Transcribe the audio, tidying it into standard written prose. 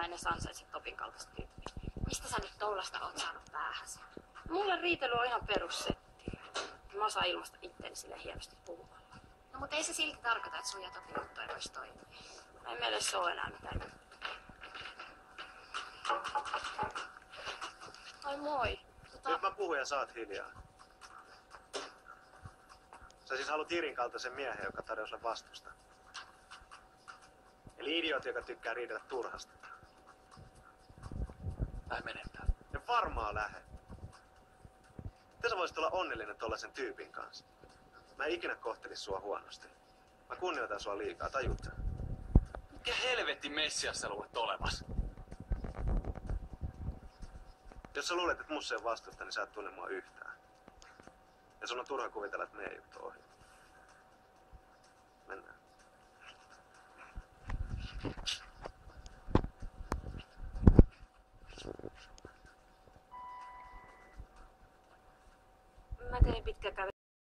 en edes ansaitse Topin kaltaista tyyppiä. Mistä sä nyt tollasta oot saanut päähäsi? Mulle riitely on ihan perussetti. Mä osaan ilmaista itteeni sille hienosti puhumalla. No mutta ei se silti tarkoita, että sun ja Topin juttu ei voisi toimia. Ei meille se ole enää mitään juttua. Ai moi. Nyt mä puhun ja saat hiljaa. Sä siis haluat Irin kaltaisen miehen, joka tarjoaa sulle vastusta. Eli idiootti, joka tykkää riidellä turhasta. Mä menen täältä. Ja varmaan lähde. Miten sä voisit olla onnellinen tollasen tyypin kanssa? Mä en ikinä kohtelisi sua huonosti. Mä kunnioitan sua liikaa, tajut sä? Mikä helvetti Messias sä luulet olevas? Jos sä luulet, että musta ei vastusta, niin sä et tunne mua yhtään. Ja sun on turha kuvitella, että meidän juttu on ohi. Mennään. Mä tein pitkä kävely.